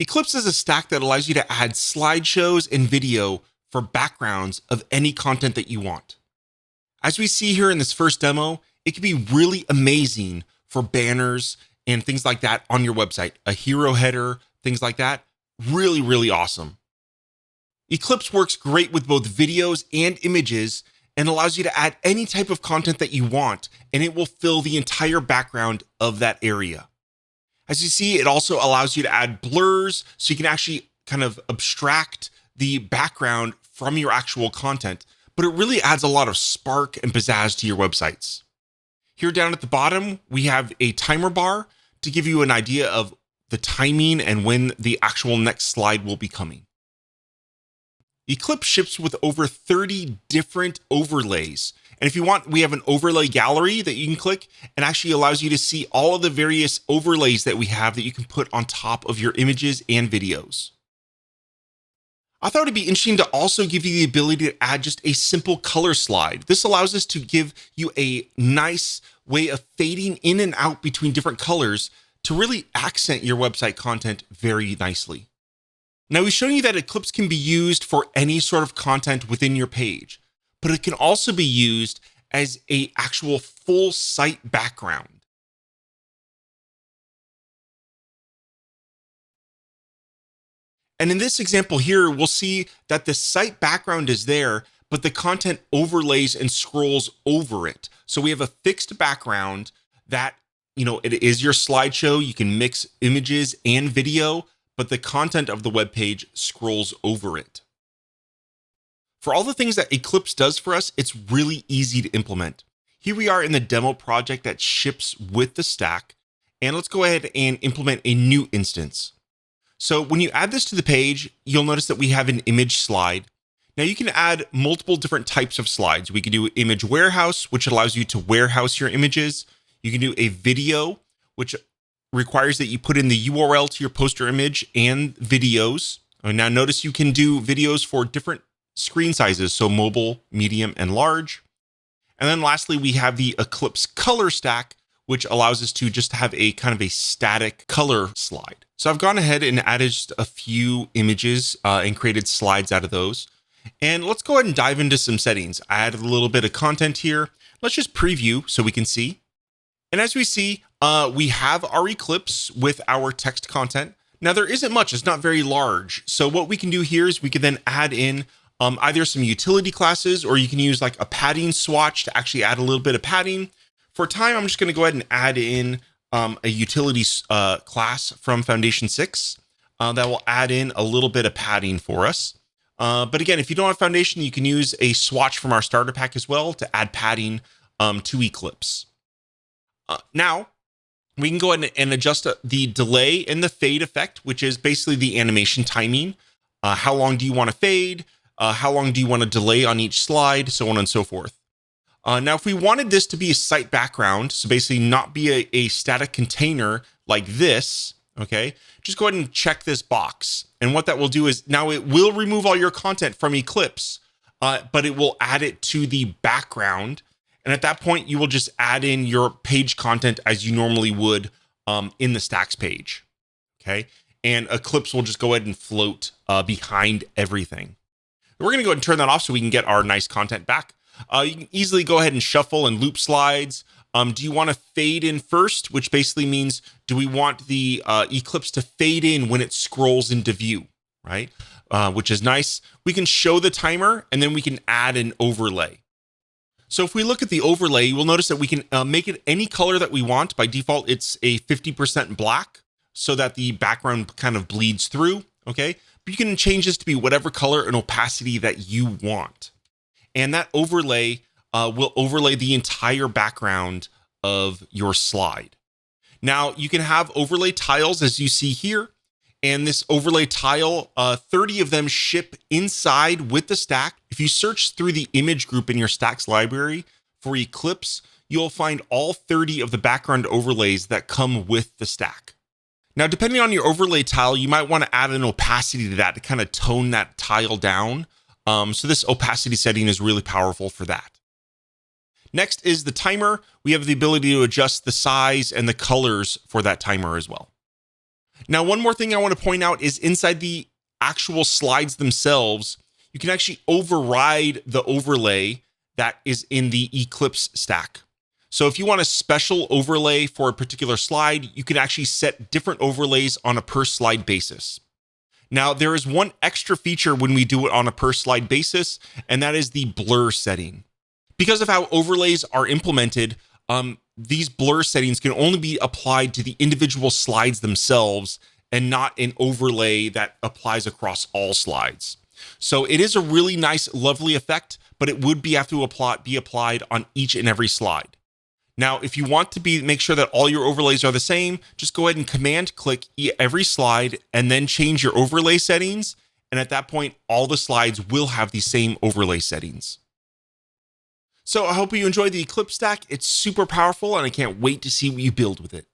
Eclipse is a stack that allows you to add slideshows and video for backgrounds of any content that you want. As we see here in this first demo, it can be really amazing for banners and things like that on your website, a hero header, things like that. Really, really awesome. Eclipse works great with both videos and images and allows you to add any type of content that you want, and it will fill the entire background of that area. As you see, it also allows you to add blurs, so you can actually kind of abstract the background from your actual content, but it really adds a lot of spark and pizzazz to your websites. Here down at the bottom, we have a timer bar to give you an idea of the timing and when the actual next slide will be coming. Eclipse ships with over 30 different overlays. And if you want, we have an overlay gallery that you can click and actually allows you to see all of the various overlays that we have that you can put on top of your images and videos. I thought it'd be interesting to also give you the ability to add just a simple color slide. This allows us to give you a nice way of fading in and out between different colors to really accent your website content very nicely. Now, we've shown you that Eclipse can be used for any sort of content within your page, but it can also be used as an actual full site background. And in this example here, we'll see that the site background is there, but the content overlays and scrolls over it. So we have a fixed background that, it is your slideshow. You can mix images and video, but the content of the web page scrolls over it. For all the things that Eclipse does for us, it's really easy to implement. Here we are in the demo project that ships with the stack, and let's go ahead and implement a new instance. So when you add this to the page, you'll notice that we have an image slide. Now you can add multiple different types of slides. We can do image warehouse, which allows you to warehouse your images. You can do a video, which requires that you put in the URL to your poster image and videos. And now notice you can do videos for different screen sizes, so mobile, medium, and large. And then lastly, we have the Eclipse color stack, which allows us to just have a kind of a static color slide. So I've gone ahead and added just a few images and created slides out of those. And let's go ahead and dive into some settings. I added a little bit of content here. Let's just preview so we can see. And as we see, we have our Eclipse with our text content. Now there isn't much, it's not very large. So what we can do here is we can then add in either some utility classes, or you can use like a padding swatch to actually add a little bit of padding. For time, I'm just gonna go ahead and add in a utility class from Foundation 6 that will add in a little bit of padding for us. But again, if you don't have Foundation, you can use a swatch from our starter pack as well to add padding to Eclipse. Now, we can go ahead and adjust the delay and the fade effect, which is basically the animation timing. How long do you want to fade? How long do you want to delay on each slide? So on and so forth. Now, if we wanted this to be a site background, so basically not be a static container like this, okay, just go ahead and check this box. And what that will do is now it will remove all your content from Eclipse, but it will add it to the background. And at that point, you will just add in your page content as you normally would in the stacks page, okay? And Eclipse will just go ahead and float behind everything. We're going to go ahead and turn that off so we can get our nice content back. You can easily go ahead and shuffle and loop slides. Do you want to fade in first, which basically means, do we want the Eclipse to fade in when it scrolls into view, right? Which is nice. We can show the timer, and then we can add an overlay. So if we look at the overlay, you will notice that we can make it any color that we want. By default, it's a 50% black so that the background kind of bleeds through, okay? But you can change this to be whatever color and opacity that you want. And that overlay will overlay the entire background of your slide. Now, you can have overlay tiles as you see here. And this overlay tile, 30 of them ship inside with the stack. If you search through the image group in your stacks library for Eclipse, you'll find all 30 of the background overlays that come with the stack. Now, depending on your overlay tile, you might want to add an opacity to that to kind of tone that tile down. So this opacity setting is really powerful for that. Next is the timer. We have the ability to adjust the size and the colors for that timer as well. Now, one more thing I want to point out is inside the actual slides themselves, you can actually override the overlay that is in the Eclipse stack. So if you want a special overlay for a particular slide, you can actually set different overlays on a per slide basis. Now, there is one extra feature when we do it on a per slide basis, and that is the blur setting. Because of how overlays are implemented, these blur settings can only be applied to the individual slides themselves and not an overlay that applies across all slides. So it is a really nice, lovely effect, but it would have to be applied on each and every slide. Now, if you want to make sure that all your overlays are the same, just go ahead and command click every slide and then change your overlay settings. And at that point, all the slides will have the same overlay settings. So I hope you enjoyed the Eclipse stack. It's super powerful and I can't wait to see what you build with it.